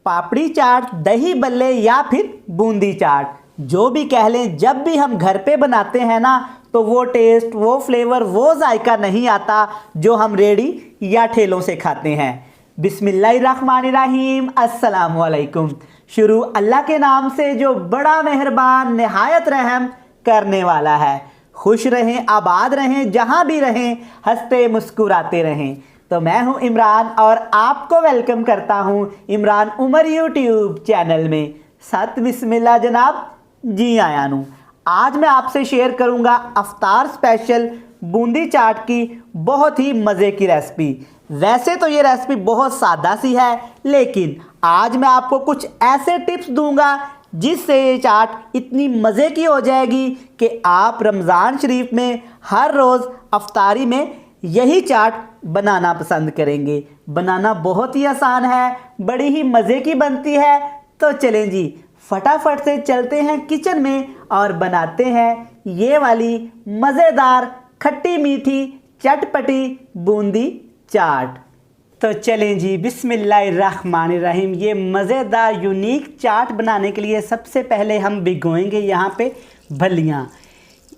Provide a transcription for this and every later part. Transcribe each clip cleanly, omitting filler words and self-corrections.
पापड़ी चाट, दही बल्ले या फिर बूंदी चाट, जो भी कह लें, जब भी हम घर पे बनाते हैं ना तो वो टेस्ट, वो फ्लेवर, वो जायका नहीं आता जो हम रेडी या ठेलों से खाते हैं। बिस्मिल्लाहिर्रहमानिर्रहीम, अस्सलाम वालेकुम। शुरू अल्लाह के नाम से जो बड़ा मेहरबान, निहायत रहम करने वाला है। खुश रहें, आबाद रहें, जहाँ भी रहें हंसते मुस्कुराते रहें। तो मैं हूँ इमरान और आपको वेलकम करता हूँ इमरान उमर यूट्यूब चैनल में। सत बिस्मिल्लाह जनाब, जी आया नू। आज मैं आपसे शेयर करूँगा अफ्तार स्पेशल बूंदी चाट की बहुत ही मज़े की रेसिपी। वैसे तो ये रेसिपी बहुत सादा सी है, लेकिन आज मैं आपको कुछ ऐसे टिप्स दूंगा जिससे ये चाट इतनी मज़े की हो जाएगी कि आप रमज़ान शरीफ में हर रोज़ अफ्तारी में यही चाट बनाना पसंद करेंगे। बनाना बहुत ही आसान है, बड़ी ही मज़े की बनती है। तो चलें जी, फटाफट से चलते हैं किचन में और बनाते हैं ये वाली मज़ेदार खट्टी मीठी चटपटी बूंदी चाट। तो चलें जी, बिस्मिल्लाहिर्रहमानिर्रहीम। ये मज़ेदार यूनिक चाट बनाने के लिए सबसे पहले हम भिगोएंगे यहाँ पे भलियाँ।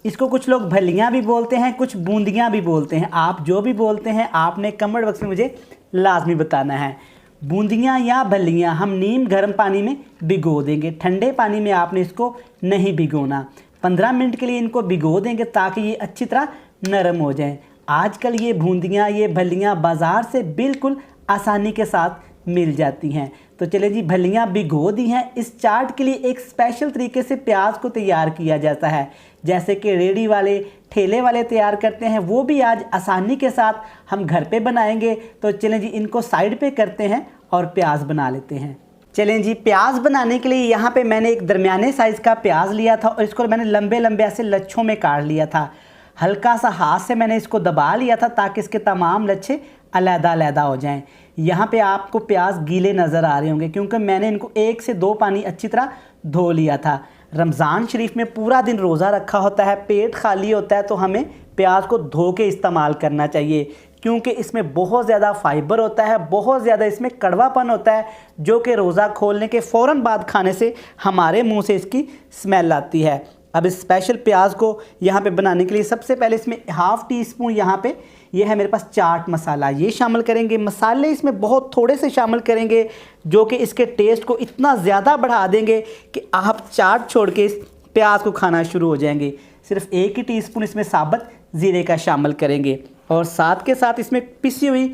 इसको कुछ लोग भलियाँ भी बोलते हैं, कुछ बूंदियाँ भी बोलते हैं। आप जो भी बोलते हैं आपने कमेंट बॉक्स में मुझे लाजमी बताना है। बूंदियाँ या भलियाँ हम नीम गर्म पानी में भिगो देंगे। ठंडे पानी में आपने इसको नहीं भिगोना। 15 मिनट के लिए इनको भिगो देंगे ताकि ये अच्छी तरह नरम हो जाएं। आजकल ये बूंदियाँ, ये भलियाँ बाज़ार से बिल्कुल आसानी के साथ मिल जाती हैं। तो चले जी, भलियाँ भिगो दी हैं। इस चाट के लिए एक स्पेशल तरीके से प्याज को तैयार किया जाता है, जैसे कि रेडी वाले, ठेले वाले तैयार करते हैं, वो भी आज आसानी के साथ हम घर पे बनाएंगे। तो चलें जी, इनको साइड पे करते हैं और प्याज बना लेते हैं। चलें जी, प्याज बनाने के लिए यहाँ पे मैंने एक दरमियाने साइज़ का प्याज लिया था और इसको मैंने लंबे लंबे ऐसे लच्छों में काट लिया था। हल्का सा हाथ से मैंने इसको दबा लिया था ताकि इसके तमाम लच्छे अलग-अलग हो जाएं। यहाँ पे आपको प्याज गीले नज़र आ रहे होंगे क्योंकि मैंने इनको 1 से 2 पानी अच्छी तरह धो लिया था। रमज़ान शरीफ में पूरा दिन रोज़ा रखा होता है, पेट खाली होता है, तो हमें प्याज को धो के इस्तेमाल करना चाहिए क्योंकि इसमें बहुत ज़्यादा फाइबर होता है, बहुत ज़्यादा इसमें कड़वापन होता है, जो कि रोज़ा खोलने के फ़ौरन बाद खाने से हमारे मुँह से इसकी स्मेल आती है। अब इस स्पेशल प्याज को यहाँ पे बनाने के लिए सबसे पहले इसमें हाफ़ टी स्पून यहाँ पे ये है मेरे पास चाट मसाला, ये शामिल करेंगे। मसाले इसमें बहुत थोड़े से शामिल करेंगे जो कि इसके टेस्ट को इतना ज़्यादा बढ़ा देंगे कि आप चाट छोड़ के इस प्याज को खाना शुरू हो जाएंगे। सिर्फ 1 ही टीस्पून इसमें साबुत ज़ीरे का शामिल करेंगे और साथ के साथ इसमें पिसी हुई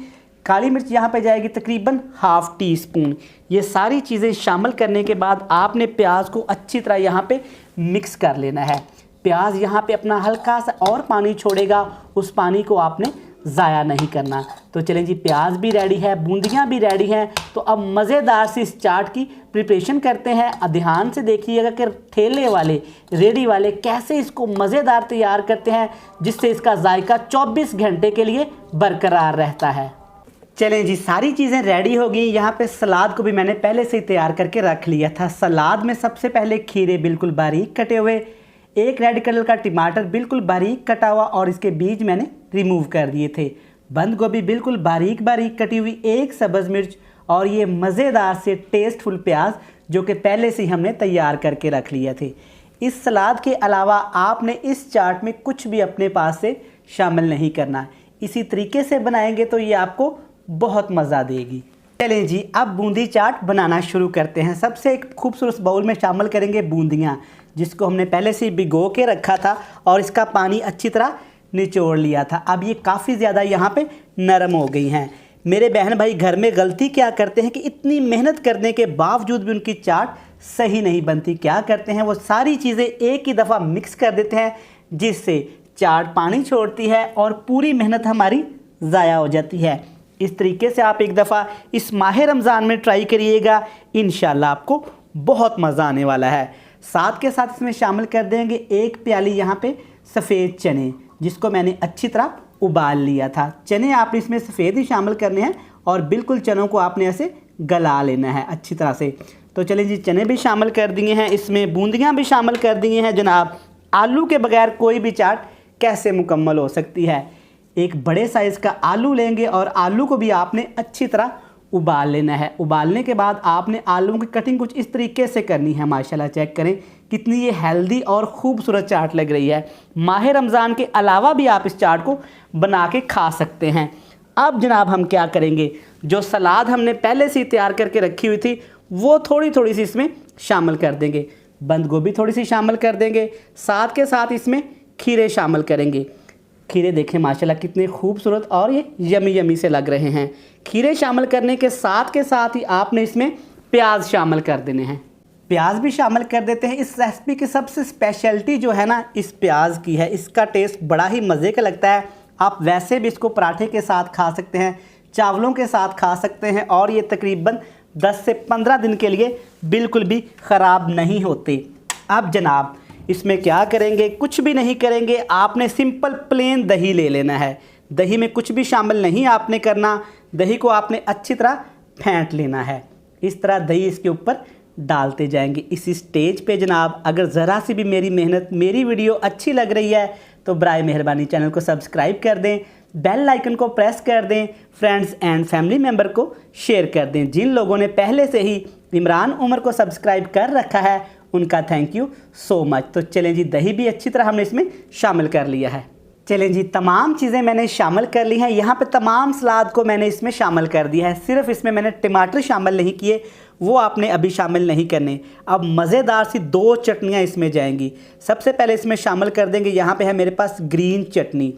काली मिर्च यहाँ पे जाएगी तकरीबन हाफ़ टी स्पून। ये सारी चीज़ें शामिल करने के बाद आपने प्याज को अच्छी तरह यहाँ पे मिक्स कर लेना है। प्याज यहाँ पे अपना हल्का सा और पानी छोड़ेगा, उस पानी को आपने ज़ाया नहीं करना। तो चलें जी, प्याज भी रेडी है, बूंदियाँ भी रेडी हैं। तो अब मज़ेदार सी इस चाट की प्रिपरेशन करते हैं। ध्यान से देखिएगा कि ठेले वाले, रेडी वाले कैसे इसको मज़ेदार तैयार करते हैं जिससे इसका जायका 24 घंटे के लिए बरकरार रहता है। चलें जी, सारी चीज़ें रेडी हो गई। यहाँ पे सलाद को भी मैंने पहले से ही तैयार करके रख लिया था। सलाद में सबसे पहले खीरे बिल्कुल बारीक कटे हुए, एक रेड कलर का टमाटर बिल्कुल बारीक कटा हुआ और इसके बीज मैंने रिमूव कर दिए थे। बंद गोभी बिल्कुल बारीक बारीक कटी हुई, एक सब्ज़ मिर्च और ये मज़ेदार से टेस्टफुल प्याज जो कि पहले से ही हमने तैयार करके रख लिया थे। इस सलाद के अलावा आपने इस चाट में कुछ भी अपने पास से शामिल नहीं करना। इसी तरीके से बनाएंगे तो ये आपको बहुत मज़ा देगी। चलें जी, अब बूंदी चाट बनाना शुरू करते हैं। सबसे एक खूबसूरत बाउल में शामिल करेंगे बूंदियाँ, जिसको हमने पहले से भिगो के रखा था और इसका पानी अच्छी तरह निचोड़ लिया था। अब ये काफ़ी ज़्यादा यहाँ पे नरम हो गई हैं। मेरे बहन भाई घर में गलती क्या करते हैं कि इतनी मेहनत करने के बावजूद भी उनकी चाट सही नहीं बनती। क्या करते हैं, वो सारी चीज़ें एक ही दफ़ा मिक्स कर देते हैं जिससे चाट पानी छोड़ती है और पूरी मेहनत हमारी ज़ाया हो जाती है। इस तरीके से आप एक दफ़ा इस माह रमज़ान में ट्राई करिएगा, इंशाल्लाह आपको बहुत मज़ा आने वाला है। साथ के साथ इसमें शामिल कर देंगे 1 प्याली यहाँ पे सफ़ेद चने, जिसको मैंने अच्छी तरह उबाल लिया था। चने आपने इसमें सफ़ेद ही शामिल करने हैं और बिल्कुल चनों को आपने ऐसे गला लेना है अच्छी तरह से। तो चलें जी, चने भी शामिल कर दिए हैं, इसमें बूंदियाँ भी शामिल कर दिए हैं। जनाब, आलू के बगैर कोई भी चाट कैसे मुकम्मल हो सकती है। एक बड़े साइज़ का आलू लेंगे और आलू को भी आपने अच्छी तरह उबाल लेना है। उबालने के बाद आपने आलूओं की कटिंग कुछ इस तरीके से करनी है। माशाल्लाह चेक करें कितनी ये हेल्दी और खूबसूरत चाट लग रही है। माह रमज़ान के अलावा भी आप इस चाट को बना के खा सकते हैं। अब जनाब हम क्या करेंगे, जो सलाद हमने पहले से ही तैयार करके रखी हुई थी वो थोड़ी थोड़ी सी इसमें शामिल कर देंगे। बंद गोभी थोड़ी सी शामिल कर देंगे, साथ के साथ इसमें खीरे शामिल करेंगे। खीरे देखें माशाल्लाह कितने खूबसूरत और ये यमी यमी से लग रहे हैं। खीरे शामिल करने के साथ ही आपने इसमें प्याज शामिल कर देने हैं। प्याज भी शामिल कर देते हैं। इस रेसिपी की सबसे स्पेशलिटी जो है ना इस प्याज की है, इसका टेस्ट बड़ा ही मज़े का लगता है। आप वैसे भी इसको पराठे के साथ खा सकते हैं, चावलों के साथ खा सकते हैं और ये तकरीबन 10 से 15 दिन के लिए बिल्कुल भी ख़राब नहीं होते। अब जनाब इसमें क्या करेंगे, कुछ भी नहीं करेंगे, आपने सिंपल प्लेन दही ले लेना है। दही में कुछ भी शामिल नहीं आपने करना, दही को आपने अच्छी तरह फेंट लेना है। इस तरह दही इसके ऊपर डालते जाएंगे। इसी स्टेज पे जनाब अगर ज़रा सी भी मेरी मेहनत, मेरी वीडियो अच्छी लग रही है तो बराए मेहरबानी चैनल को सब्सक्राइब कर दें, बेल आइकन को प्रेस कर दें, फ्रेंड्स एंड फैमिली मेम्बर को शेयर कर दें। जिन लोगों ने पहले से ही इमरान उमर को सब्सक्राइब कर रखा है उनका थैंक यू सो मच। तो चलें जी, दही भी अच्छी तरह हमने इसमें शामिल कर लिया है। चलें जी, तमाम चीज़ें मैंने शामिल कर ली हैं। यहाँ पे तमाम सलाद को मैंने इसमें शामिल कर दिया है। सिर्फ इसमें मैंने टमाटर शामिल नहीं किए, वो आपने अभी शामिल नहीं करने। अब मज़ेदार सी 2 चटनियाँ इसमें जाएंगी। सबसे पहले इसमें शामिल कर देंगे, यहाँ पे है मेरे पास ग्रीन चटनी।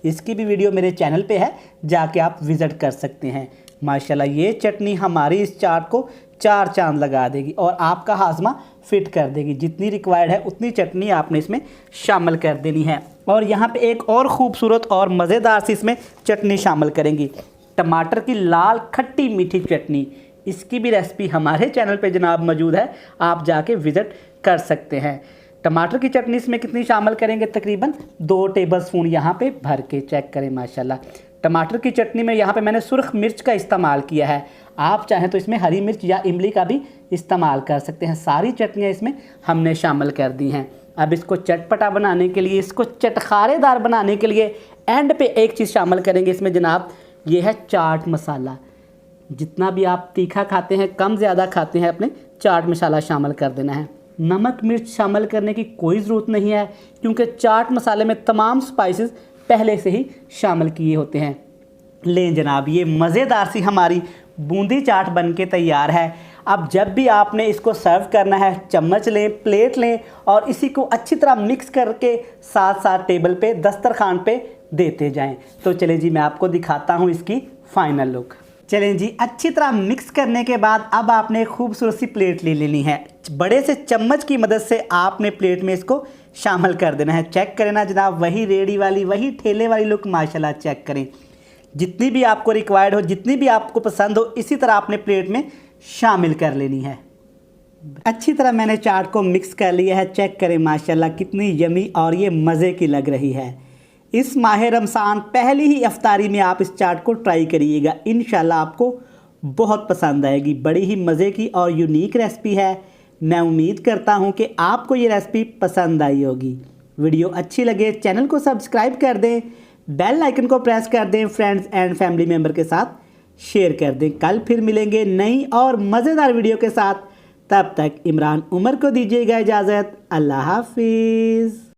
इसकी भी वीडियो मेरे चैनल पे है, जाके आप विज़िट कर सकते हैं। माशाल्लाह ये चटनी हमारी इस चाट को 4 चांद लगा देगी और आपका हाजमा फिट कर देगी। जितनी रिक्वायर्ड है उतनी चटनी आपने इसमें शामिल कर देनी है। और यहाँ पे एक और ख़ूबसूरत और मज़ेदार सी इसमें चटनी शामिल करेंगी, टमाटर की लाल खट्टी मीठी चटनी। इसकी भी रेसिपी हमारे चैनल पे जनाब मौजूद है, आप जाके विज़िट कर सकते हैं। टमाटर की चटनी इसमें कितनी शामिल करेंगे, तकरीबन 2 टेबलस्पून यहाँ पे भर के। चेक करें माशाल्लाह। टमाटर की चटनी में यहाँ पे मैंने सुर्ख मिर्च का इस्तेमाल किया है, आप चाहें तो इसमें हरी मिर्च या इमली का भी इस्तेमाल कर सकते हैं। सारी चटनियाँ इसमें हमने शामिल कर दी हैं। अब इसको चटपटा बनाने के लिए, इसको चटखारेदार बनाने के लिए एंड पे एक चीज़ शामिल करेंगे इसमें जनाब, ये है चाट मसाला। जितना भी आप तीखा खाते हैं, कम ज़्यादा खाते हैं, अपने चाट मसाला शामिल कर देना है। नमक मिर्च शामिल करने की कोई ज़रूरत नहीं है क्योंकि चाट मसाले में तमाम स्पाइसेस पहले से ही शामिल किए होते हैं। लें जनाब, ये मज़ेदार सी हमारी बूंदी चाट बनके तैयार है। अब जब भी आपने इसको सर्व करना है, चम्मच लें, प्लेट लें और इसी को अच्छी तरह मिक्स करके साथ साथ टेबल पे, दस्तरखान पे देते जाएं। तो चलें जी, मैं आपको दिखाता हूँ इसकी फाइनल लुक। चलें जी, अच्छी तरह मिक्स करने के बाद अब आपने खूबसूरत सी प्लेट ले लेनी है। बड़े से चम्मच की मदद से आपने प्लेट में इसको शामिल कर देना है। चेक करें ना जनाब, वही रेडी वाली, वही ठेले वाली लुक माशाल्लाह। चेक करें, जितनी भी आपको रिक्वायर्ड हो, जितनी भी आपको पसंद हो, इसी तरह आपने प्लेट में शामिल कर लेनी है। अच्छी तरह मैंने चाट को मिक्स कर लिया है। चेक करें माशाल्लाह कितनी यमी और ये मज़े की लग रही है। इस माह रमज़ान पहली ही इफ्तारी में आप इस चाट को ट्राई करिएगा, इंशाल्लाह आपको बहुत पसंद आएगी। बड़ी ही मज़े की और यूनिक रेसिपी है। मैं उम्मीद करता हूँ कि आपको ये रेसिपी पसंद आई होगी। वीडियो अच्छी लगे चैनल को सब्सक्राइब कर दें, बेल आइकन को प्रेस कर दें, फ्रेंड्स एंड फैमिली मेम्बर के साथ शेयर कर दें। कल फिर मिलेंगे नई और मज़ेदार वीडियो के साथ। तब तक इमरान उमर को दीजिएगा इजाज़त। अल्लाह हाफिज़।